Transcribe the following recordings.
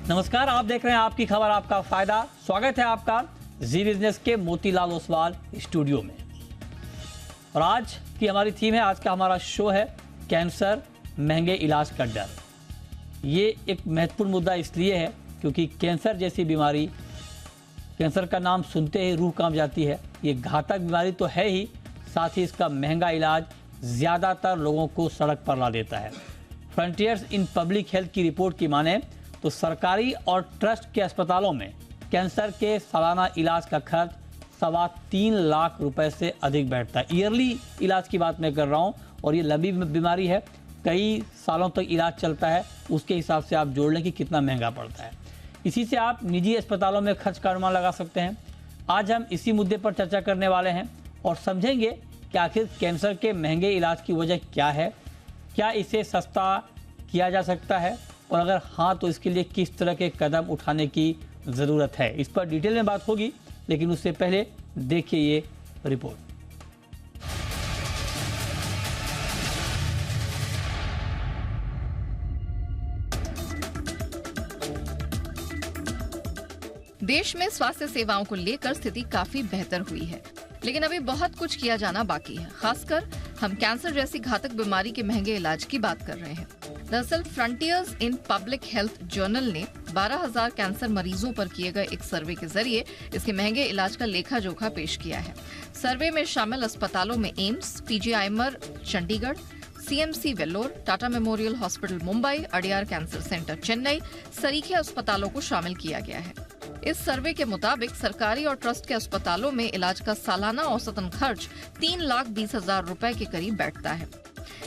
नमस्कार, आप देख रहे हैं आपकी खबर आपका फायदा। स्वागत है आपका जी बिजनेस के मोतीलाल ओसवाल स्टूडियो में। और आज की हमारी थीम है, आज का हमारा शो है कैंसर, महंगे इलाज का डर। ये एक महत्वपूर्ण मुद्दा इसलिए है क्योंकि कैंसर जैसी बीमारी, कैंसर का नाम सुनते ही रूह कांप जाती है। ये घातक बीमारी तो है ही, साथ ही इसका महंगा इलाज ज़्यादातर लोगों को सड़क पर ला देता है। फ्रंटियर्स इन पब्लिक हेल्थ की रिपोर्ट की माने तो सरकारी और ट्रस्ट के अस्पतालों में कैंसर के सालाना इलाज का खर्च 3.25 लाख रुपए से अधिक बैठता है। ईयरली इलाज की बात मैं कर रहा हूँ, और ये लंबी बीमारी है, कई सालों तक इलाज चलता है। उसके हिसाब से आप जोड़ लें कि कितना महंगा पड़ता है। इसी से आप निजी अस्पतालों में खर्च का अनुमान लगा सकते हैं। आज हम इसी मुद्दे पर चर्चा करने वाले हैं और समझेंगे कि आखिर कैंसर के महंगे इलाज की वजह क्या है, क्या इसे सस्ता किया जा सकता है, और अगर हाँ तो इसके लिए किस तरह के कदम उठाने की ज़रूरत है। इस पर डिटेल में बात होगी, लेकिन उससे पहले देखिए ये रिपोर्ट। देश में स्वास्थ्य सेवाओं को लेकर स्थिति काफी बेहतर हुई है, लेकिन अभी बहुत कुछ किया जाना बाकी है। खासकर हम कैंसर जैसी घातक बीमारी के महंगे इलाज की बात कर रहे हैं। दरअसल frontiers in public health journal ने 12,000 कैंसर मरीजों पर किए गए एक सर्वे के जरिए इसके महंगे इलाज का लेखा जोखा पेश किया है। सर्वे में शामिल अस्पतालों में AIIMS, PGIMER Chandigarh, CMC Vellore, Tata memorial hospital Mumbai, Adyar cancer centre Chennai सरीखे अस्पतालों को शामिल किया गया है। इस सर्वे के मुताबिक सरकारी और ट्रस्ट के अस्पतालों में इलाज का सालाना औसतन खर्च 3,20,000 रुपए के करीब बैठता है।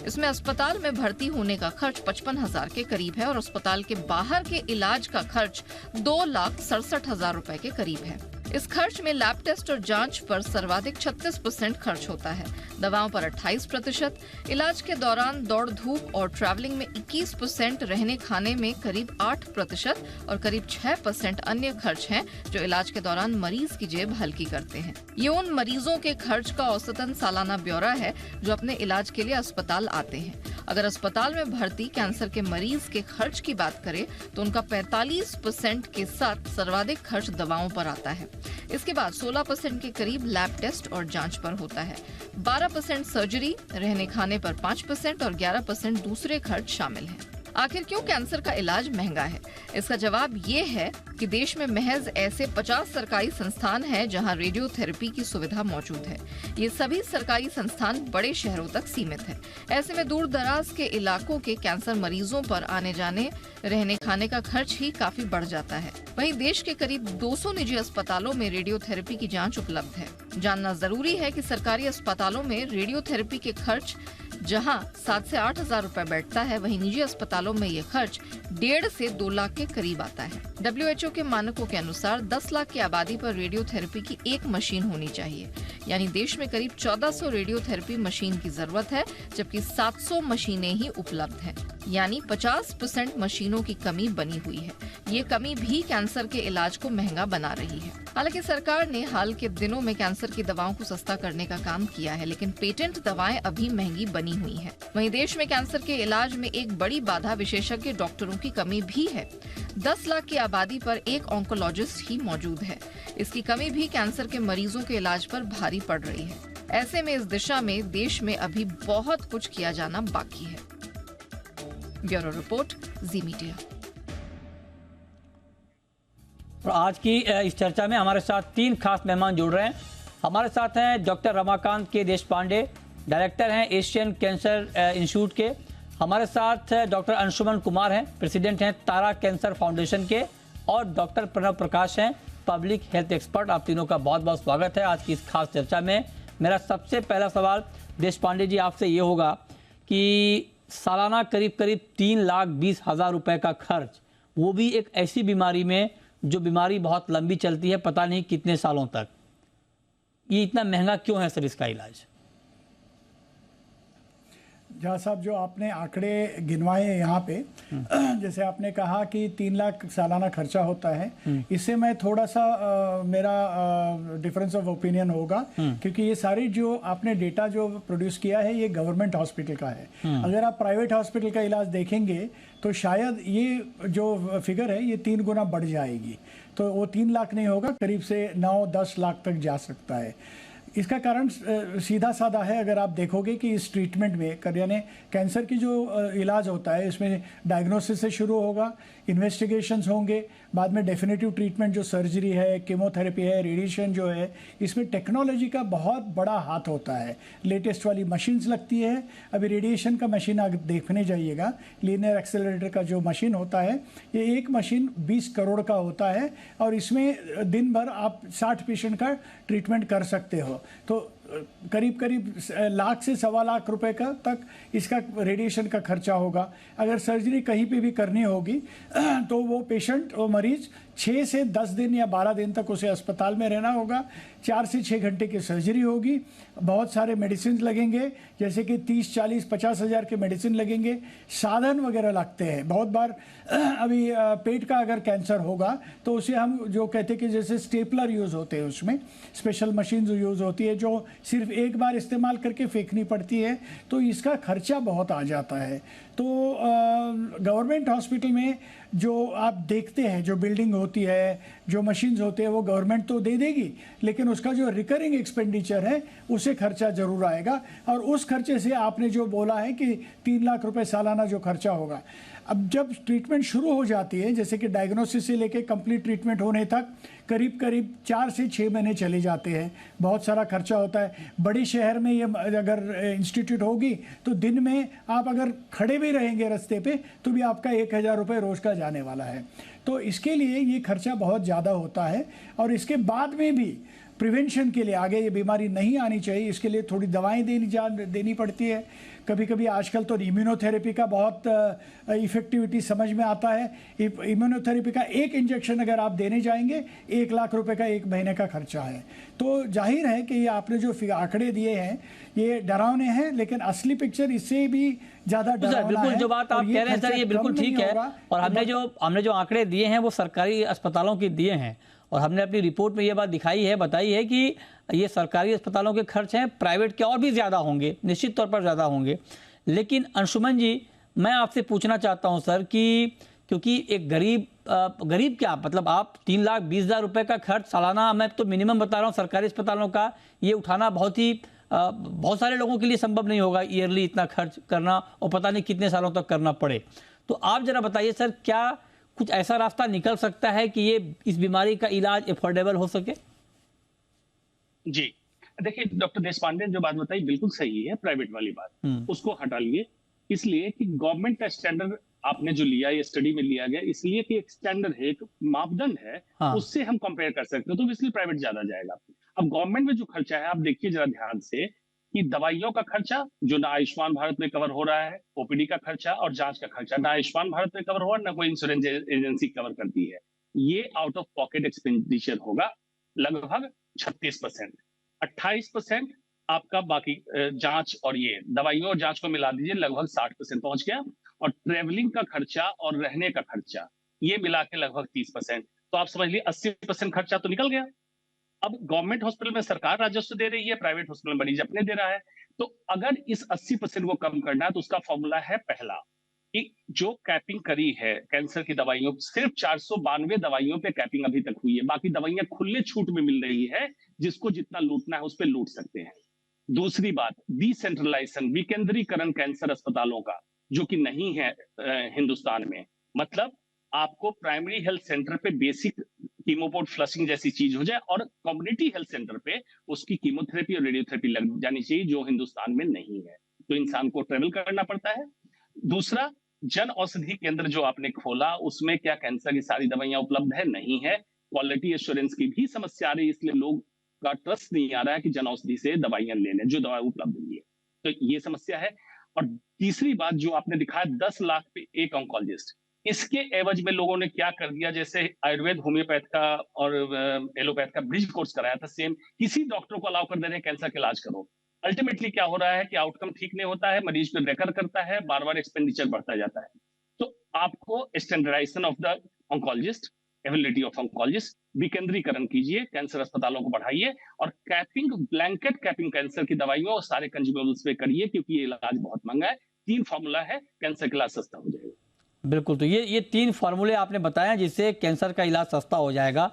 इसमें अस्पताल में भर्ती होने का खर्च 55,000 के करीब है और अस्पताल के बाहर के इलाज का खर्च 2,67,000 रुपए के करीब है। इस खर्च में लैब टेस्ट और जांच पर सर्वाधिक 36% खर्च होता है, दवाओं पर 28%, इलाज के दौरान दौड़ धूप और ट्रैवलिंग में 21%, रहने खाने में करीब 8% और करीब 6% अन्य खर्च हैं जो इलाज के दौरान मरीज की जेब हल्की करते हैं। ये उन मरीजों के खर्च का औसतन सालाना ब्यौरा है जो अपने इलाज के लिए अस्पताल आते हैं। अगर अस्पताल में भर्ती कैंसर के मरीज के खर्च की बात करें तो उनका 45% के साथ सर्वाधिक खर्च दवाओं पर आता है। इसके बाद 16% के करीब लैब टेस्ट और जांच पर होता है, 12% सर्जरी, रहने खाने पर 5% और 11% दूसरे खर्च शामिल हैं। आखिर क्यों कैंसर का इलाज महंगा है? इसका जवाब ये है कि देश में महज ऐसे 50 सरकारी संस्थान हैं जहां रेडियोथेरेपी की सुविधा मौजूद है। ये सभी सरकारी संस्थान बड़े शहरों तक सीमित है। ऐसे में दूर दराज के इलाकों के कैंसर मरीजों पर आने जाने, रहने खाने का खर्च ही काफी बढ़ जाता है। वहीं देश के करीब 200 निजी अस्पतालों में रेडियोथेरेपी की जाँच उपलब्ध है। जानना जरूरी है कि सरकारी अस्पतालों में रेडियोथेरेपी के खर्च जहां 7 से 8,000 रुपए बैठता है, वहीं निजी अस्पतालों में ये खर्च 1.5 से 2 लाख के करीब आता है। WHO के मानकों के अनुसार 10 लाख की आबादी पर रेडियोथेरेपी की एक मशीन होनी चाहिए, यानी देश में करीब 1400 रेडियोथेरेपी मशीन की जरूरत है, जबकि 700 मशीनें ही उपलब्ध हैं, यानी 50% मशीनों की कमी बनी हुई है। ये कमी भी कैंसर के इलाज को महंगा बना रही है। हालांकि सरकार ने हाल के दिनों में कैंसर की दवाओं को सस्ता करने का काम किया है, लेकिन पेटेंट दवाएं अभी महंगी बनी हुई हैं। वहीं देश में कैंसर के इलाज में एक बड़ी बाधा विशेषज्ञ डॉक्टरों की कमी भी है। 10 लाख की आबादी पर एक ऑन्कोलॉजिस्ट ही मौजूद है। इसकी कमी भी कैंसर के मरीजों के इलाज पर भारी पड़ रही है। ऐसे में इस दिशा में देश में अभी बहुत कुछ किया जाना बाकी है। ब्यूरो रिपोर्ट, जी मीडिया। और आज की इस चर्चा में हमारे साथ 3 खास मेहमान जुड़ रहे हैं। हमारे साथ हैं डॉक्टर रमाकांत के देशपांडे, डायरेक्टर हैं एशियन कैंसर इंस्टीट्यूट के। हमारे साथ डॉक्टर अंशुमन कुमार हैं, प्रेसिडेंट हैं तारा कैंसर फाउंडेशन के, और डॉक्टर प्रणव प्रकाश हैं, पब्लिक हेल्थ एक्सपर्ट। आप तीनों का बहुत बहुत स्वागत है आज की इस खास चर्चा में। मेरा सबसे पहला सवाल देशपांडे जी आपसे ये होगा कि सालाना करीब 3,20,000 रुपए का खर्च, वो भी एक ऐसी बीमारी में जो बीमारी बहुत लंबी चलती है, पता नहीं कितने सालों तक, ये इतना महंगा क्यों है सर इसका इलाज? जहाँ साहब जो आपने आंकड़े गिनवाए हैं यहाँ पे, जैसे आपने कहा कि 3 लाख सालाना खर्चा होता है, इससे मैं थोड़ा सा मेरा डिफरेंस ऑफ ओपिनियन होगा, क्योंकि ये सारी जो आपने डेटा जो प्रोड्यूस किया है ये गवर्नमेंट हॉस्पिटल का है। अगर आप प्राइवेट हॉस्पिटल का इलाज देखेंगे तो शायद ये जो फिगर है ये 3 गुना बढ़ जाएगी, तो वो 3 लाख नहीं होगा, करीब से 9-10 लाख तक जा सकता है। इसका कारण सीधा साधा है। अगर आप देखोगे कि इस ट्रीटमेंट में यानी कैंसर की जो इलाज होता है इसमें डायग्नोसिस से शुरू होगा, इन्वेस्टिगेशंस होंगे, बाद में डेफिनेटिव ट्रीटमेंट जो सर्जरी है, कीमोथेरेपी है, रेडिएशन जो है, इसमें टेक्नोलॉजी का बहुत बड़ा हाथ होता है। लेटेस्ट वाली मशीन्स लगती है। अभी रेडिएशन का मशीन अगर देखने जाइएगा, लीनियर एक्सेलरेटर का जो मशीन होता है, ये एक मशीन 20 करोड़ का होता है और इसमें दिन भर आप 60 पेशेंट का ट्रीटमेंट कर सकते हो। तो करीब करीब लाख से 1.25 लाख रुपए का तक इसका रेडिएशन का खर्चा होगा। अगर सर्जरी कहीं पे भी करनी होगी तो वो पेशेंट, वो मरीज 6 से 10 दिन या 12 दिन तक उसे अस्पताल में रहना होगा। 4 से 6 घंटे की सर्जरी होगी, बहुत सारे मेडिसिन लगेंगे, जैसे कि 30, 40, 50 हज़ार के मेडिसिन लगेंगे, साधन वगैरह लगते हैं। बहुत बार अभी पेट का अगर कैंसर होगा तो उसे हम जो कहते हैं कि जैसे स्टेपलर यूज़ होते हैं, उसमें स्पेशल मशीन यूज़ होती है जो सिर्फ एक बार इस्तेमाल करके फेंकनी पड़ती है, तो इसका खर्चा बहुत आ जाता है। तो गवर्नमेंट हॉस्पिटल में जो आप देखते हैं, जो बिल्डिंग होती है, जो मशीन्स होते हैं, वो गवर्नमेंट तो दे देगी, लेकिन उसका जो रिकरिंग एक्सपेंडिचर है उसे खर्चा जरूर आएगा। और उस खर्चे से आपने जो बोला है कि 3 लाख रुपए सालाना जो खर्चा होगा, अब जब ट्रीटमेंट शुरू हो जाती है, जैसे कि डायग्नोसिस से लेके कंप्लीट ट्रीटमेंट होने तक करीब करीब 4 से 6 महीने चले जाते हैं। बहुत सारा खर्चा होता है। बड़ी शहर में ये अगर इंस्टीट्यूट होगी तो दिन में आप अगर खड़े भी रहेंगे रास्ते पे तो भी आपका 1,000 रुपये रोज़ का जाने वाला है। तो इसके लिए ये खर्चा बहुत ज़्यादा होता है। और इसके बाद में भी प्रिवेंशन के लिए, आगे ये बीमारी नहीं आनी चाहिए, इसके लिए थोड़ी दवाएं देनी पड़ती है। कभी कभी आजकल तो इम्यूनोथेरेपी का बहुत इफेक्टिविटी समझ में आता है। इम्यूनोथेरेपी का एक इंजेक्शन अगर आप देने जाएंगे 1 लाख रुपए का 1 महीने का खर्चा है। तो जाहिर है कि ये आपने जो आंकड़े दिए हैं ये डरावने हैं, लेकिन असली पिक्चर इससे भी ज़्यादा डरावना है। बिल्कुल जो बात आप कह रहे हैं सर, ये बिल्कुल ठीक है। और हमने जो आंकड़े दिए हैं वो सरकारी अस्पतालों के दिए हैं, और हमने अपनी रिपोर्ट में ये बात बताई है कि ये सरकारी अस्पतालों के खर्च हैं, प्राइवेट के और भी ज़्यादा होंगे, निश्चित तौर पर ज़्यादा होंगे। लेकिन अंशुमन जी, मैं आपसे पूछना चाहता हूं सर कि क्योंकि एक गरीब क्या, मतलब आप 3,20,000 रुपए का खर्च सालाना, मैं तो मिनिमम बता रहा हूं सरकारी अस्पतालों का, ये उठाना बहुत सारे लोगों के लिए संभव नहीं होगा ईयरली इतना खर्च करना, और पता नहीं कितने सालों तक करना पड़े। तो आप जरा बताइए सर, क्या कुछ ऐसा रास्ता निकल सकता है कि ये इस बीमारी का इलाज अफोर्डेबल हो सके? जी, देखिए डॉक्टर देशपांडे ने जो बात बताई बिल्कुल सही है। प्राइवेट वाली बात उसको हटा लिए, इसलिए कि गवर्नमेंट का स्टैंडर्ड आपने जो लिया, ये स्टडी में लिया गया, इसलिए कि एक स्टैंडर्ड है, एक मापदंड है, उससे हम कंपेयर कर सकते हैं, तो इसलिए प्राइवेट ज्यादा जाएगा। अब गवर्नमेंट में जो खर्चा है, आप देखिए जरा ध्यान से कि दवाइयों का खर्चा जो ना आयुष्मान भारत में कवर हो रहा है, ओपीडी का खर्चा और जांच का खर्चा ना आयुष्मान भारत में कवर हो रहा है, ना कोई इंश्योरेंस एजेंसी कवर करती है। ये आउट ऑफ पॉकेट एक्सपेंडिचर होगा लगभग 36%। 28% आपका बाकी जांच और ये दवाइयों और जांच को मिला दीजिए, लगभग 60% पहुंच गया। और ट्रेवलिंग का खर्चा और रहने का खर्चा ये मिला के लगभग 30%। तो आप समझ लीजिए 80% खर्चा तो निकल गया। अब गवर्नमेंट हॉस्पिटल में सरकार राजस्व दे रही है, प्राइवेट हॉस्पिटल में मरीज अपने दे रहा है। तो अगर इस 80% को कम करना है तो उसका फॉर्मूला है पहला, कि जो कैपिंग करी है कैंसर की दवाइयों, सिर्फ 492 दवाइयों पे कैपिंग अभी तक हुई है, बाकी दवाइयां खुले छूट में मिल रही है, जिसको जितना लूटना है उस पर लूट सकते हैं। दूसरी बात, डिसेंट्रलाइजेशन, विकेंद्रीकरण कैंसर अस्पतालों का, जो कि नहीं है हिंदुस्तान में। मतलब आपको प्राइमरी हेल्थ सेंटर पे बेसिक कीमोपोर्ट फ्लशिंग जैसी चीज हो जाए, और कम्युनिटी हेल्थ सेंटर पे उसकी कीमोथेरेपी और रेडियोथेरेपी लग जानी चाहिए, जो हिंदुस्तान में नहीं है। तो इंसान को ट्रेवल करना पड़ता है। दूसरा, जन औषधि केंद्र जो आपने खोला, उसमें क्या कैंसर की सारी दवाइयां उपलब्ध है? नहीं है। क्वालिटी एश्योरेंस की भी समस्या आ रही है, इसलिए लोग का ट्रस्ट नहीं आ रहा है कि जन औषधि से दवाइयां ले लें, जो दवा उपलब्ध नहीं है। तो ये समस्या है। और तीसरी बात जो आपने दिखाया, 10 लाख पे एक ऑन्कोलॉजिस्ट, इसके एवज में लोगों ने क्या कर दिया, जैसे आयुर्वेद होम्योपैथ का और एलोपैथ का ब्रिज कोर्स कराया था, सेम किसी डॉक्टर को अलाउ कर दे रहे हैं कैंसर का इलाज करो। अल्टीमेटली क्या हो रहा है कि आउटकम ठीक नहीं होता है, मरीज को रेकर करता है, बार बार एक्सपेंडिचर बढ़ता जाता है। तो आपको standardisation of the oncologist, ability of oncologist, विकेंद्रीकरण कीजिए, कैंसर अस्पतालों को बढ़ाइए और कैपिंग, ब्लैंकेट कैपिंग कैंसर की दवाइयों और सारे कंज्यूमेबल्स पे करिए, क्योंकि ये इलाज बहुत महंगा है। 3 फार्मूला है, कैंसर का इलाज सस्ता हो जाएगा। बिल्कुल, तो ये 3 फार्मूले आपने बताया जिससे कैंसर का इलाज सस्ता हो जाएगा।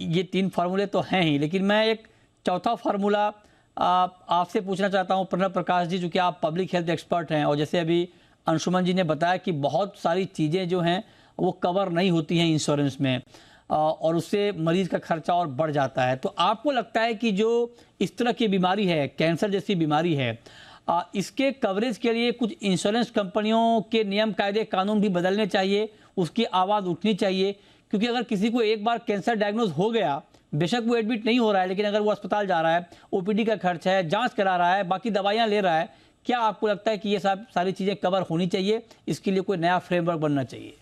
ये 3 फार्मूले तो हैं ही, लेकिन मैं एक चौथा फार्मूला आपसे पूछना चाहता हूं प्रणव प्रकाश जी, जो कि आप पब्लिक हेल्थ एक्सपर्ट हैं, और जैसे अभी अंशुमन जी ने बताया कि बहुत सारी चीज़ें जो हैं वो कवर नहीं होती हैं इंश्योरेंस में, और उससे मरीज का खर्चा और बढ़ जाता है। तो आपको लगता है कि जो इस तरह की बीमारी है, कैंसर जैसी बीमारी है, इसके कवरेज के लिए कुछ इंश्योरेंस कंपनियों के नियम कायदे कानून भी बदलने चाहिए, उसकी आवाज़ उठनी चाहिए, क्योंकि अगर किसी को एक बार कैंसर डायग्नोज हो गया, बेशक वो एडमिट नहीं हो रहा है, लेकिन अगर वो अस्पताल जा रहा है, ओपीडी का खर्च है, जांच करा रहा है, बाकी दवाइयां ले रहा है, क्या आपको लगता है कि ये सब सारी चीज़ें कवर होनी चाहिए? इसके लिए कोई नया फ्रेमवर्क बनना चाहिए?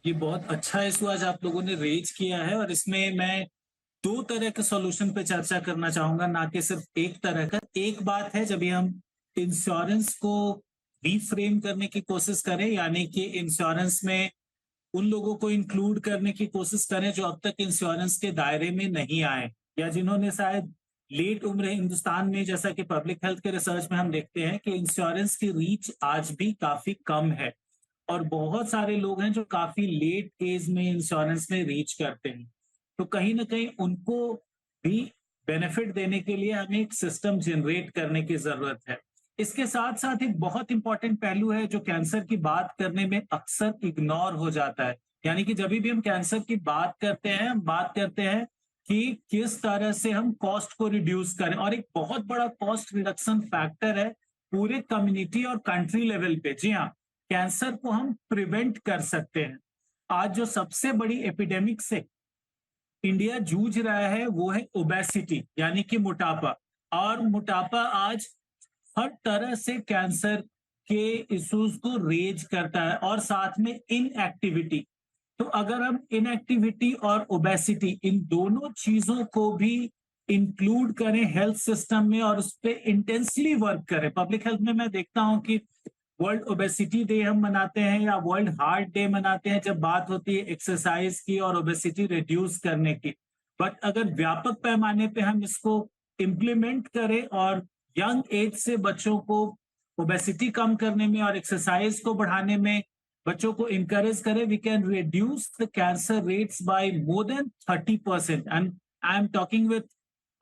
ये बहुत अच्छा इशू आज आप लोगों ने रेज किया है, और इसमें मैं 2 तरह के सॉल्यूशन पे चर्चा करना चाहूंगा, ना कि सिर्फ एक तरह का। एक बात है, जब हम इंश्योरेंस को रीफ्रेम करने की कोशिश करें, यानी कि इंश्योरेंस में उन लोगों को इंक्लूड करने की कोशिश करें जो अब तक इंश्योरेंस के दायरे में नहीं आए, या जिन्होंने शायद लेट उम्र है। हिंदुस्तान में, जैसा कि पब्लिक हेल्थ के रिसर्च में हम देखते हैं कि इंश्योरेंस की रीच आज भी काफी कम है, और बहुत सारे लोग हैं जो काफी लेट एज में इंश्योरेंस में रीच करते हैं। तो कहीं ना कहीं उनको भी बेनिफिट देने के लिए हमें एक सिस्टम जनरेट करने की जरूरत है। इसके साथ साथ एक बहुत इंपॉर्टेंट पहलू है जो कैंसर की बात करने में अक्सर इग्नोर हो जाता है, यानी कि जब भी हम कैंसर की बात करते हैं, हम बात करते हैं कि किस तरह से हम कॉस्ट को रिड्यूस करें, और एक बहुत बड़ा कॉस्ट रिडक्शन फैक्टर है पूरे कम्युनिटी और कंट्री लेवल पे। जी हाँ, कैंसर को हम प्रिवेंट कर सकते हैं। आज जो सबसे बड़ी एपिडेमिक से इंडिया जूझ रहा है वो है ओबेसिटी, यानी कि मोटापा। और मोटापा आज हर तरह से कैंसर के इश्यूज को रेज करता है, और साथ में इनएक्टिविटी। तो अगर हम इनएक्टिविटी और ओबेसिटी, इन दोनों चीजों को भी इंक्लूड करें हेल्थ सिस्टम में और उस पर इंटेंसली वर्क करें। पब्लिक हेल्थ में मैं देखता हूं कि वर्ल्ड ओबेसिटी डे हम मनाते हैं या वर्ल्ड हार्ट डे मनाते हैं जब बात होती है एक्सरसाइज की और ओबेसिटी रिड्यूस करने की। बट अगर व्यापक पैमाने पे हम इसको इम्प्लीमेंट करें और यंग एज से बच्चों को ओबेसिटी कम करने में और एक्सरसाइज को बढ़ाने में बच्चों को इंकरेज करें, we can reduce the cancer rates by more than 30%। And I am talking with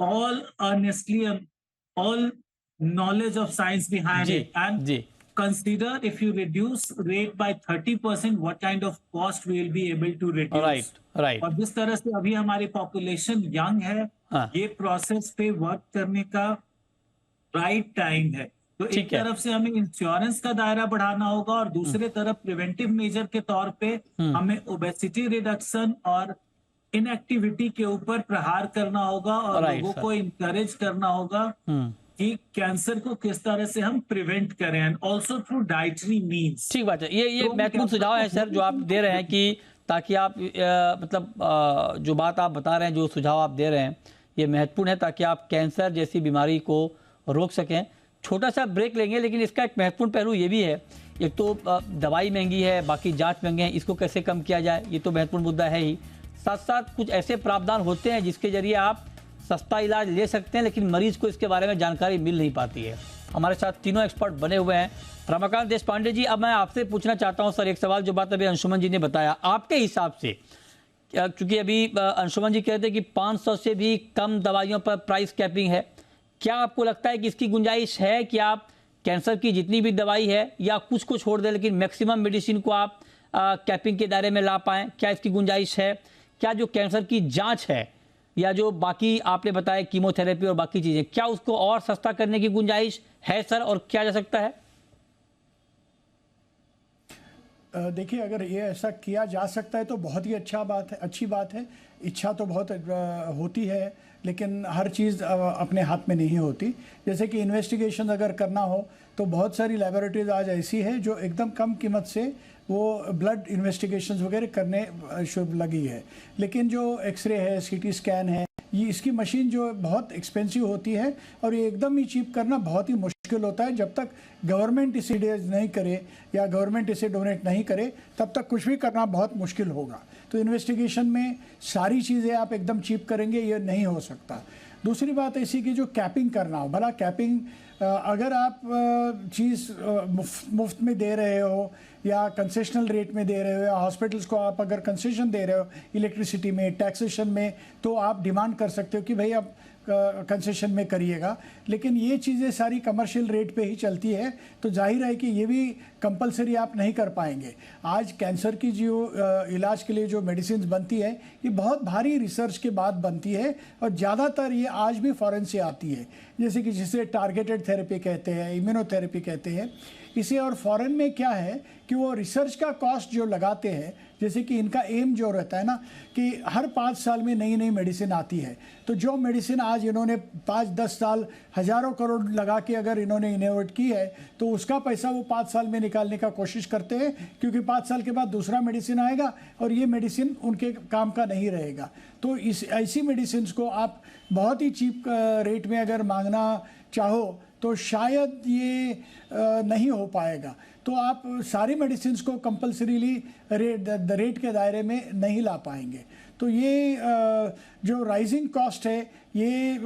all honestly and all knowledge of science behind it. And consider if you reduce rate by 30%, what kind of cost we will be able to reduce. Right. और जिस तरह से अभी हमारी population young है, ये process पे work करने का राइट टाइम है। तो एक तरफ से हमें इंश्योरेंस का दायरा बढ़ाना होगा और दूसरे तरफ प्रिवेंटिव मेजर के तौर पे हमें ओबेसिटी रिडक्शन और इनएक्टिविटी के ऊपर प्रहार करना होगा और लोगों को इंकरेज करना होगा कि कैंसर को किस तरह से हम प्रिवेंट करें, and also through dietary means. ठीक बात है, ये महत्वपूर्ण सुझाव है सर जो आप दे रहे हैं कि ताकि आप मतलब जो बात आप बता रहे हैं, जो सुझाव आप दे रहे हैं, ये महत्वपूर्ण है ताकि आप कैंसर जैसी बीमारी को रोक सकें। छोटा सा ब्रेक लेंगे, लेकिन इसका एक महत्वपूर्ण पहलू ये भी है, एक तो दवाई महंगी है, बाकी जांच महंगे हैं, इसको कैसे कम किया जाए, ये तो महत्वपूर्ण मुद्दा है ही। साथ साथ कुछ ऐसे प्रावधान होते हैं जिसके जरिए आप सस्ता इलाज ले सकते हैं, लेकिन मरीज को इसके बारे में जानकारी मिल नहीं पाती है। हमारे साथ तीनों एक्सपर्ट बने हुए हैं। रमाकांत देशपांडे जी, अब मैं आपसे पूछना चाहता हूं सर एक सवाल, जो बात अभी अंशुमन जी ने बताया, आपके हिसाब से, क्योंकि अभी अंशुमन जी कहते हैं कि 500 से भी कम दवाइयों पर प्राइस कैपिंग है, क्या आपको लगता है कि इसकी गुंजाइश है कि आप कैंसर की जितनी भी दवाई है या कुछ को छोड़ दें, लेकिन मैक्सिमम मेडिसिन को आप कैपिंग के दायरे में ला पाएँ? क्या इसकी गुंजाइश है? क्या जो कैंसर की जाँच है या जो बाकी आपने बताया कीमोथेरेपी और बाकी चीजें, क्या उसको और सस्ता करने की गुंजाइश है सर, और क्या जा सकता है? देखिए, अगर ये ऐसा किया जा सकता है तो बहुत ही अच्छी बात है। इच्छा तो बहुत होती है, लेकिन हर चीज़ अपने हाथ में नहीं होती। जैसे कि इन्वेस्टिगेशन अगर करना हो तो बहुत सारी लैबोरेटरीज आज ऐसी है जो एकदम कम कीमत से वो ब्लड इन्वेस्टिगेशंस वगैरह करने शुरू लगी है, लेकिन जो एक्सरे है, सीटी स्कैन है ये इसकी मशीन जो बहुत एक्सपेंसिव होती है और ये एकदम ही चीप करना बहुत ही मुश्किल होता है। जब तक गवर्नमेंट इसे नहीं करे या गवर्नमेंट इसे डोनेट नहीं करे तब तक कुछ भी करना बहुत मुश्किल होगा। तो इन्वेस्टिगेशन में सारी चीज़ें आप एकदम चीप करेंगे ये नहीं हो सकता। दूसरी बात ऐसी कि जो कैपिंग करना हो, भला कैपिंग अगर आप चीज़ मुफ्त में दे रहे हो या कंसेशनल रेट में दे रहे हो या हॉस्पिटल्स को आप अगर कंसेशन दे रहे हो इलेक्ट्रिसिटी में, टैक्सेशन में, तो आप डिमांड कर सकते हो कि भाई आप कंसेशन में करिएगा। लेकिन ये चीज़ें सारी कमर्शियल रेट पे ही चलती है, तो जाहिर है कि ये भी कंपलसरी आप नहीं कर पाएंगे। आज कैंसर की जो इलाज के लिए जो मेडिसिन बनती है ये बहुत भारी रिसर्च के बाद बनती है और ज़्यादातर ये आज भी फॉरेन से आती है, जैसे कि जिसे टारगेटेड थेरेपी कहते हैं, इम्यूनोथेरेपी कहते हैं इसे। और फॉरेन में क्या है कि वो रिसर्च का कॉस्ट जो लगाते हैं, जैसे कि इनका एम जो रहता है ना कि हर 5 साल में नई नई मेडिसिन आती है, तो जो मेडिसिन आज इन्होंने 5-10 साल हज़ारों करोड़ लगा के अगर इन्होंने इनोवेट की है तो उसका पैसा वो 5 साल में निकालने का कोशिश करते हैं, क्योंकि 5 साल के बाद दूसरा मेडिसिन आएगा और ये मेडिसिन उनके काम का नहीं रहेगा। तो इस ऐसी मेडिसिन को आप बहुत ही चीप रेट में अगर मांगना चाहो तो शायद ये नहीं हो पाएगा। तो आप सारी मेडिसिन को कंपलसरीली रेट के दायरे में नहीं ला पाएंगे। तो ये जो राइजिंग कॉस्ट है ये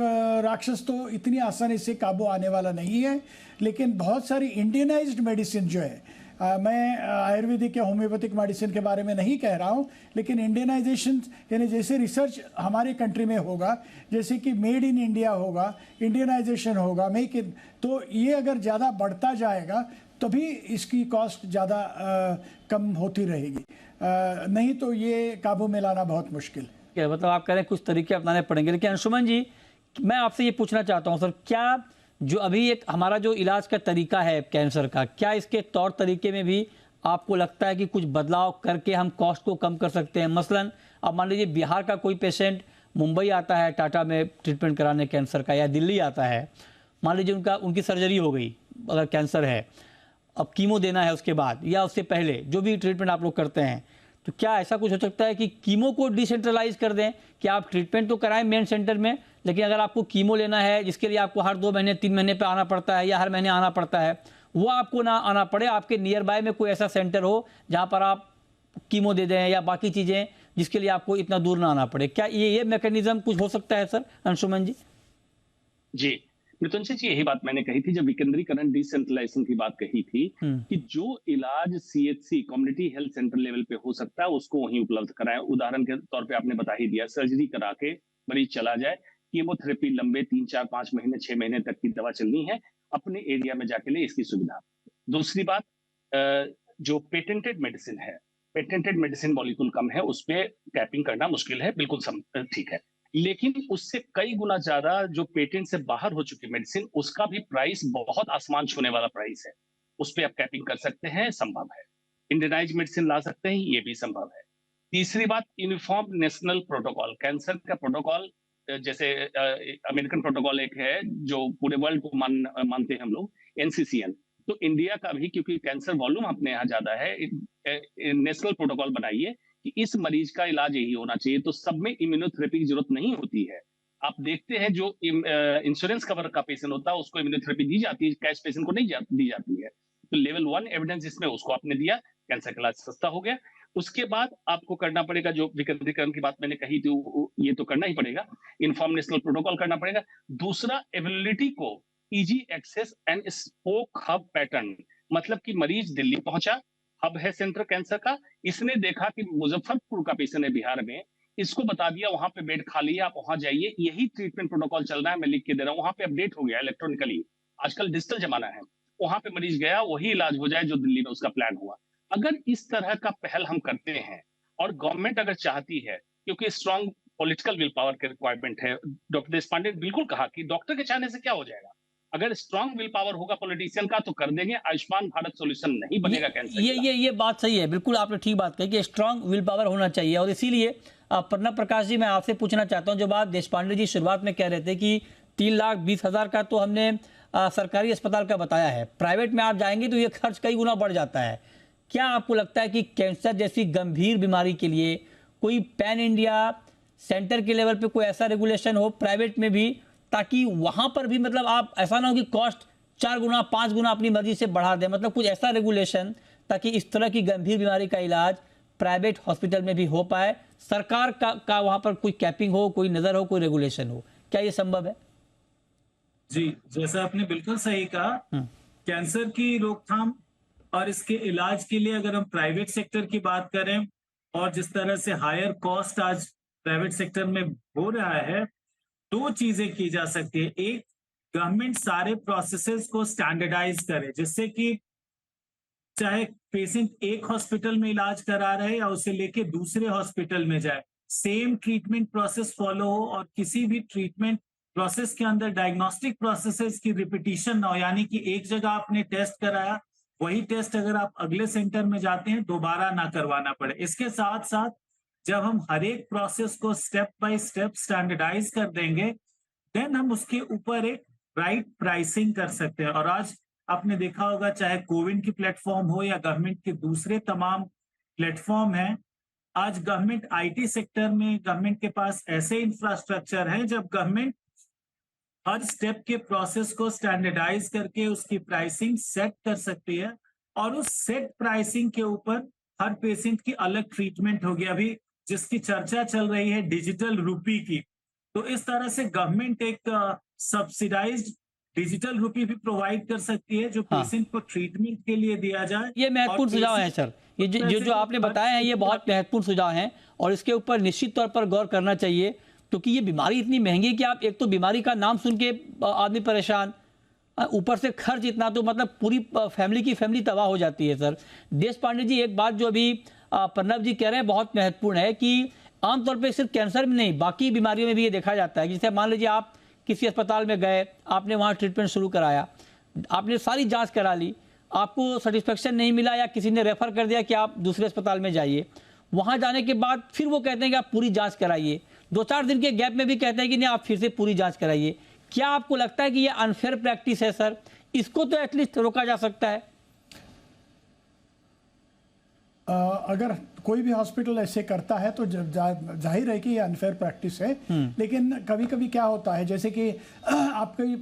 राक्षस तो इतनी आसानी से काबू आने वाला नहीं है। लेकिन बहुत सारी इंडियनाइज्ड मेडिसिन जो है, मैं आयुर्वेदिक या होम्योपैथिक मेडिसिन के बारे में नहीं कह रहा हूँ, लेकिन इंडियनाइजेशन यानी जैसे रिसर्च हमारे कंट्री में होगा, जैसे कि मेड इन इंडिया होगा, इंडियनाइजेशन होगा, मेक इन, तो ये अगर ज़्यादा बढ़ता जाएगा तभी इसकी कॉस्ट ज़्यादा कम होती रहेगी, नहीं तो ये काबू में लाना बहुत मुश्किल है। मतलब आप कह रहे हैं कुछ तरीके अपनाने पड़ेंगे। लेकिन अंशुमन जी, मैं आपसे ये पूछना चाहता हूँ सर, क्या जो अभी एक हमारा जो इलाज का तरीका है कैंसर का, क्या इसके तौर तरीके में भी आपको लगता है कि कुछ बदलाव करके हम कॉस्ट को कम कर सकते हैं? मसलन अब मान लीजिए बिहार का कोई पेशेंट मुंबई आता है टाटा में ट्रीटमेंट कराने कैंसर का, या दिल्ली आता है, मान लीजिए उनकी सर्जरी हो गई अगर कैंसर है, अब कीमो देना है उसके बाद या उससे पहले जो भी ट्रीटमेंट आप लोग करते हैं, तो क्या ऐसा कुछ हो सकता है कि कीमो को डिसेंट्रलाइज कर दें कि आप ट्रीटमेंट तो कराएं मेन सेंटर में, लेकिन अगर आपको कीमो लेना है जिसके लिए आपको हर 2 महीने 3 महीने पे आना पड़ता है या हर महीने आना पड़ता है, वो आपको ना आना पड़े, आपके नियर बाय में कोई ऐसा सेंटर हो जहां पर आप कीमो दे दें या बाकी चीज़ें जिसके लिए आपको इतना दूर ना आना पड़े? क्या ये मैकेनिज्म कुछ हो सकता है सर अंशुमन जी? जी मृत्युंजय जी, यही बात मैंने कही थी जब विकेंद्रीकरण डिसेंट्रलाइजेशन की बात कही थी कि जो इलाज CHC community health centre level पे हो सकता है उसको वहीं उपलब्ध कराएं। उदाहरण के तौर पे आपने बता ही दिया, सर्जरी करा के मरीज चला जाए, कीमोथेरेपी लंबे 3, 4, 5 महीने 6 महीने तक की दवा चलनी है, अपने एरिया में जाके ले इसकी सुविधा। दूसरी बात, जो पेटेंटेड मेडिसिन है, पेटेंटेड मेडिसिन मॉलिक्यूल कम है, उस पर कैपिंग करना मुश्किल है, बिल्कुल ठीक है। लेकिन उससे कई गुना ज्यादा जो पेटेंट से बाहर हो चुकी मेडिसिन, उसका भी प्राइस बहुत आसमान छूने वाला प्राइस है, उस पर आप कैपिंग कर सकते हैं, संभव है। इंडियनाइज मेडिसिन ला सकते हैं, ये भी संभव है। तीसरी बात, यूनिफॉर्म नेशनल प्रोटोकॉल, कैंसर का प्रोटोकॉल, जैसे अमेरिकन प्रोटोकॉल एक है जो पूरे वर्ल्ड को मानते हैं हम लोग, NCCN। तो इंडिया का भी, क्योंकि कैंसर वॉल्यूम अपने यहाँ ज्यादा है, नेशनल प्रोटोकॉल बनाइए कि इस मरीज का इलाज यही होना चाहिए। तो सब में इम्यूनोथेरेपी की जरूरत नहीं होती है। आप देखते हैं जो इंश्योरेंस कवर का पेशेंट होता है उसको इम्यूनोथेरेपी दी जाती है, कैश पेशेंट को नहीं दी जाती है। तो लेवल 1 एविडेंस जिसमें उसको आपने दिया, कैंसर का इलाज सस्ता हो गया। उसके बाद आपको करना पड़ेगा, जो विकेंद्रीकरण की बात मैंने कही थी, ये तो करना ही पड़ेगा, इन्फॉर्म नेशनल प्रोटोकॉल करना पड़ेगा। दूसरा, अवेलेबिलिटी को easy access and spoke hub pattern, मतलब कि मरीज दिल्ली पहुंचा, हब है सेंटर कैंसर का, इसने देखा कि मुजफ्फरपुर का पेशेंट है बिहार में, इसको बता दिया वहां पे बेड खाली है, आप वहां जाइए, यही ट्रीटमेंट प्रोटोकॉल चल रहा है, मैं लिख के दे रहा हूँ, वहां पे अपडेट हो गया इलेक्ट्रॉनिकली, आजकल डिजिटल जमाना है, वहां पे मरीज गया, वही इलाज हो जाए जो दिल्ली में उसका प्लान हुआ। अगर इस तरह का पहल हम करते हैं और गवर्नमेंट अगर चाहती है, क्योंकि स्ट्रांग पॉलिटिकल विल पावर के रिक्वायरमेंट है, डॉक्टर देशपांडे ने बिल्कुल कहा कि डॉक्टर के चाहने से क्या हो जाएगा, अगर स्ट्रांग विल पावर होगा पॉलिटिशियन का तो कर देंगे, आयुष्मान भारत सॉल्यूशन नहीं बनेगा कैंसर। ये बात सही है, बिल्कुल आपने ठीक बात कही कि स्ट्रांग विल पावर होना चाहिए। और इसीलिए प्रणब प्रकाश जी, मैं आपसे पूछना चाहता हूं, जो बात देशपांडे जी शुरुआत में कह रहे थे कि 3,20,000 का तो हमने सरकारी अस्पताल का बताया है, प्राइवेट में आप जाएंगे तो ये खर्च कई गुना बढ़ जाता है। क्या आपको लगता है कि कैंसर जैसी गंभीर बीमारी के लिए कोई पैन इंडिया सेंटर के लेवल पे कोई ऐसा रेगुलेशन हो प्राइवेट में भी, ताकि वहां पर भी मतलब आप ऐसा ना हो कि कॉस्ट 4 गुना 5 गुना अपनी मर्जी से बढ़ा दें, मतलब कुछ ऐसा रेगुलेशन ताकि इस तरह की गंभीर बीमारी का इलाज प्राइवेट हॉस्पिटल में भी हो पाए। सरकार का वहां पर कोई कैपिंग हो, कोई नजर हो, कोई रेगुलेशन हो, क्या ये संभव है? जी, जैसा आपने बिल्कुल सही कहा, कैंसर की रोकथाम और इसके इलाज के लिए अगर हम प्राइवेट सेक्टर की बात करें और जिस तरह से हायर कॉस्ट आज प्राइवेट सेक्टर में हो रहा है, दो चीजें की जा सकती है। एक, गवर्नमेंट सारे प्रोसेसेस को स्टैंडर्डाइज करे, जिससे कि चाहे पेशेंट एक हॉस्पिटल में इलाज करा रहे या उसे लेके दूसरे हॉस्पिटल में जाए, सेम ट्रीटमेंट प्रोसेस फॉलो हो और किसी भी ट्रीटमेंट प्रोसेस के अंदर डायग्नोस्टिक प्रोसेसेस की रिपीटिशन ना हो, यानी कि एक जगह आपने टेस्ट कराया, वही टेस्ट अगर आप अगले सेंटर में जाते हैं दोबारा ना करवाना पड़े। इसके साथ साथ जब हम हर एक प्रोसेस को स्टेप बाय स्टेप स्टैंडर्डाइज कर देंगे, देन हम उसके ऊपर एक राइट प्राइसिंग कर सकते हैं। और आज आपने देखा होगा, चाहे कोविन की प्लेटफॉर्म हो या गवर्नमेंट के दूसरे तमाम प्लेटफॉर्म हैं, आज गवर्नमेंट आईटी सेक्टर में गवर्नमेंट के पास ऐसे इंफ्रास्ट्रक्चर हैं जब गवर्नमेंट हर स्टेप के प्रोसेस को स्टैंडर्डाइज करके उसकी प्राइसिंग सेट कर सकती है और उस सेट प्राइसिंग के ऊपर हर पेशेंट की अलग ट्रीटमेंट होगी। अभी जिसकी चर्चा चल रही है डिजिटल रूपी की, तो इस तरह से गवर्नमेंट एक सब्सिडाइज्ड डिजिटल रूपी भी प्रोवाइड कर सकती है जो पेशेंट को ट्रीटमेंट के लिए दिया जाए। ये महत्वपूर्ण सुझाव है सर, ये जो आपने बताया है ये बहुत महत्वपूर्ण सुझाव हैं और इसके ऊपर निश्चित तौर पर गौर करना चाहिए, क्योंकि ये बीमारी इतनी महंगी है कि आप एक तो बीमारी का नाम सुन के आदमी परेशान, ऊपर से खर्च इतना, तो मतलब पूरी फैमिली की फैमिली तबाह हो जाती है। सर देश पांडे जी, एक बात जो अभी प्रणव जी कह रहे हैं बहुत महत्वपूर्ण है कि आमतौर पर सिर्फ कैंसर में नहीं, बाकी बीमारियों में भी ये देखा जाता है। जैसे मान लीजिए आप किसी अस्पताल में गए, आपने वहाँ ट्रीटमेंट शुरू कराया, आपने सारी जांच करा ली, आपको सेटिस्फेक्शन नहीं मिला या किसी ने रेफर कर दिया कि आप दूसरे अस्पताल में जाइए, वहाँ जाने के बाद फिर वो कहते हैं कि आप पूरी जांच कराइए, 2-4 दिन के गैप में भी कहते हैं कि नहीं आप फिर से पूरी जांच कराइए। क्या आपको लगता है कि ये अनफेयर प्रैक्टिस है सर? इसको तो एटलीस्ट रोका जा सकता है। अगर कोई भी हॉस्पिटल ऐसे करता है तो जाहिर है कि ये अनफेयर प्रैक्टिस है। लेकिन कभी कभी क्या होता है, जैसे कि आपकी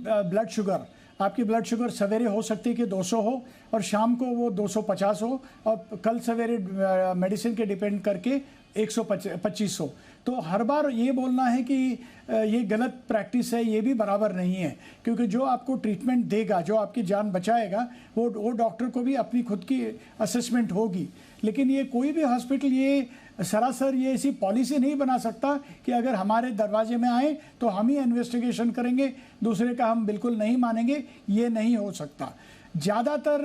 ब्लड शुगर सवेरे हो सकती है कि 200 हो और शाम को वो 250 हो और कल सवेरे मेडिसिन के डिपेंड करके 125 हो। तो हर बार ये बोलना है कि ये गलत प्रैक्टिस है, ये भी बराबर नहीं है, क्योंकि जो आपको ट्रीटमेंट देगा, जो आपकी जान बचाएगा, वो डॉक्टर को भी अपनी खुद की असेसमेंट होगी। लेकिन ये कोई भी हॉस्पिटल ये सरासर ये ऐसी पॉलिसी नहीं बना सकता कि अगर हमारे दरवाजे में आए तो हम ही इन्वेस्टिगेशन करेंगे, दूसरे का हम बिल्कुल नहीं मानेंगे, ये नहीं हो सकता। ज़्यादातर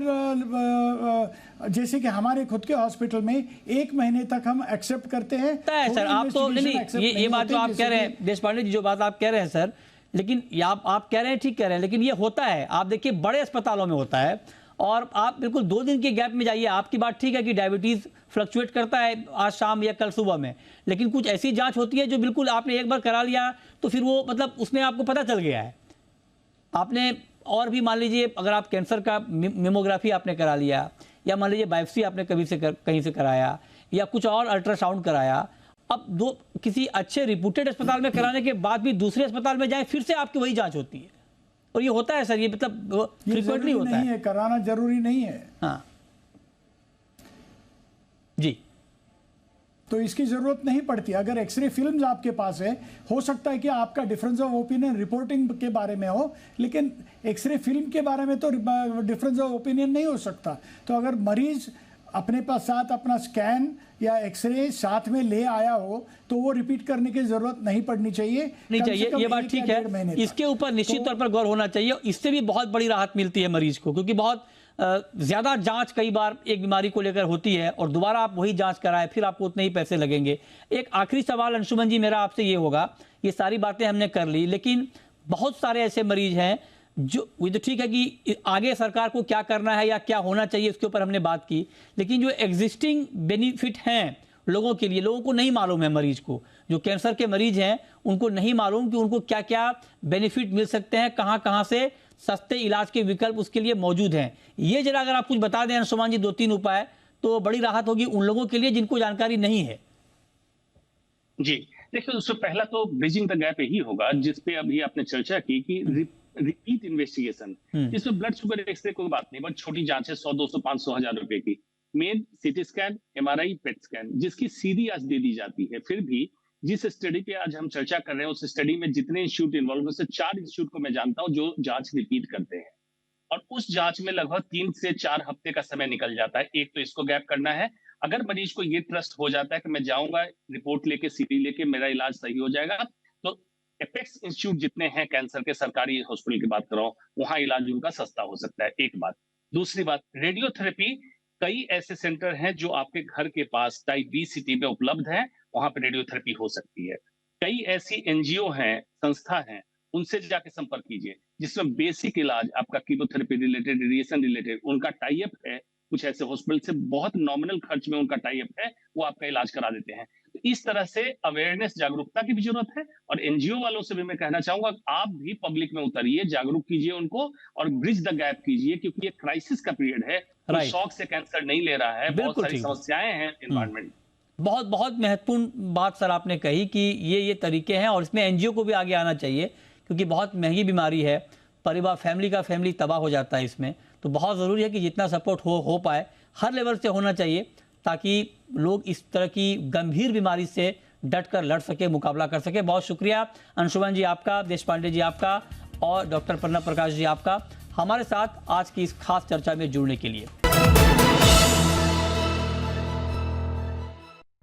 जैसे कि हमारे खुद के हॉस्पिटल में 1 महीने तक हम एक्सेप्ट करते हैं। सर आप तो नहीं ये बात जो आप कह रहे हैं देश पांडे जी, जो बात आप कह रहे हैं सर, लेकिन आप कह रहे हैं ठीक कह रहे हैं, लेकिन ये होता है, आप देखिए बड़े अस्पतालों में होता है और आप बिल्कुल 2 दिन के गैप में जाइए। आपकी बात ठीक है कि डायबिटीज फ्लक्चुएट करता है आज शाम या कल सुबह में, लेकिन कुछ ऐसी जांच होती है जो बिल्कुल आपने एक बार करा लिया तो फिर वो मतलब उसमें आपको पता चल गया है। आपने और भी मान लीजिए अगर आप कैंसर का मेमोग्राफी आपने करा लिया या मान लीजिए बायोप्सी आपने कहीं से कराया या कुछ और अल्ट्रासाउंड कराया, अब किसी अच्छे रिप्यूटेड अस्पताल में कराने के बाद भी दूसरे अस्पताल में जाए फिर से आपकी वही जांच होती है, और ये होता है सर, ये मतलब फ्रीक्वेंटली होता है। कराना जरूरी नहीं है। हाँ जी, तो इसकी जरूरत नहीं पड़ती। अगर एक्सरे फिल्म्स आपके पास है, हो सकता है कि आपका डिफरेंस ऑफ ओपिनियन रिपोर्टिंग के बारे में हो, लेकिन एक्सरे फिल्म के बारे में तो डिफरेंस ऑफ ओपिनियन नहीं हो सकता। तो अगर मरीज अपने पास साथ अपना स्कैन या एक्सरे साथ में ले आया हो तो वो रिपीट करने की जरूरत नहीं पड़नी चाहिए। ये बात ठीक है, इसके ऊपर निश्चित तौर पर गौर होना चाहिए। इससे भी बहुत बड़ी राहत मिलती है मरीज को, क्योंकि बहुत ज्यादा जांच कई बार एक बीमारी को लेकर होती है और दोबारा आप वही जांच कराएं फिर आपको उतने ही पैसे लगेंगे। एक आखिरी सवाल अंशुमन जी मेरा आपसे ये होगा, ये सारी बातें हमने कर ली, लेकिन बहुत सारे ऐसे मरीज हैं जो, ये तो ठीक है कि आगे सरकार को क्या करना है या क्या होना चाहिए उसके ऊपर हमने बात की, लेकिन जो एग्जिस्टिंग बेनिफिट हैं लोगों के लिए, लोगों को नहीं मालूम है, मरीज को, जो कैंसर के मरीज हैं उनको नहीं मालूम कि उनको क्या क्या बेनिफिट मिल सकते हैं, कहां कहां से सस्ते इलाज के विकल्प उसके लिए मौजूद हैं। ये जरा अगर आप कुछ बता दें अंशुमान जी, 2-3 उपाय, तो बड़ी राहत होगी उन लोगों के लिए जिनको जानकारी नहीं है। जी देखिए, उससे पहला तो ब्रिजिंग द गैप यही होगा जिसपे अभी आपने चर्चा की कि रिपीट इन्वेस्टिगेशन, इसमें ब्लड शुगर एक्सरे कोई बात नहीं, बट छोटी जांच है 100, 200, 500, 1000 रुपए की। Main CT scan, MRI, PET scan, जिसकी सीधी आज दे दी जाती है। फिर भी जिस स्टडी पे आज हम चर्चा कर रहे हैं, उस स्टडी में जितने इंस्टीट्यूट इन्वॉल्व, उससे 4 इंस्टीट्यूट को मैं जानता हूं जो जांच रिपीट करते हैं, और उस जांच में लगभग 3 से 4 हफ्ते का समय निकल जाता है। एक तो इसको गैप करना है। अगर मरीज को ये ट्रस्ट हो जाता है कि मैं जाऊंगा, रिपोर्ट लेके, सीटी लेके, मेरा इलाज सही हो जाएगा, तो एपेक्स इंस्टीट्यूट जितने हैं कैंसर के सरकारी हॉस्पिटल की बात कर रहा हूँ, वहां इलाज उनका सस्ता हो सकता है। एक बात। दूसरी बात, रेडियोथेरेपी, कई ऐसे सेंटर हैं जो आपके घर के पास टाइप बी सिटी में उपलब्ध है, वहां पर रेडियोथेरेपी हो सकती है। कई ऐसी एनजीओ हैं, संस्था हैं, उनसे जाके संपर्क कीजिए जिसमें बेसिक इलाज आपका कीमोथेरेपी रिलेटेड, रेडिएशन रिलेटेड, उनका टाई अप है। कुछ ऐसे हॉस्पिटल से बहुत नॉमिनल खर्च में उनका टाई अप है, वो आपका इलाज करा देते हैं। तो इस तरह से अवेयरनेस, जागरूकता की भी जरूरत है। और एनजीओ वालों से भी मैं कहना चाहूंगा, आप भी पब्लिक में उतरिए, जागरूक कीजिए उनको और ब्रिज द गैप कीजिए, क्योंकि ये क्राइसिस का पीरियड है। Right. शौक से कैंसर नहीं ले रहा है, बहुत बिल्कुल सारी ठीक। समस्याएं हैं एनवायरमेंट। बहुत बहुत महत्वपूर्ण बात सर आपने कही कि ये तरीके हैं, और इसमें एनजीओ को भी आगे आना चाहिए, क्योंकि बहुत महंगी बीमारी है, परिवार, फैमिली तबाह हो जाता है इसमें। तो बहुत ज़रूरी है कि जितना सपोर्ट हो पाए हर लेवल से होना चाहिए, ताकि लोग इस तरह की गंभीर बीमारी से डट कर लड़ सके, मुकाबला कर सके। बहुत शुक्रिया अंशुमन जी आपका, देशपांडे जी आपका, और डॉक्टर प्रणव प्रकाश जी आपका हमारे साथ आज की इस खास चर्चा में जुड़ने के लिए।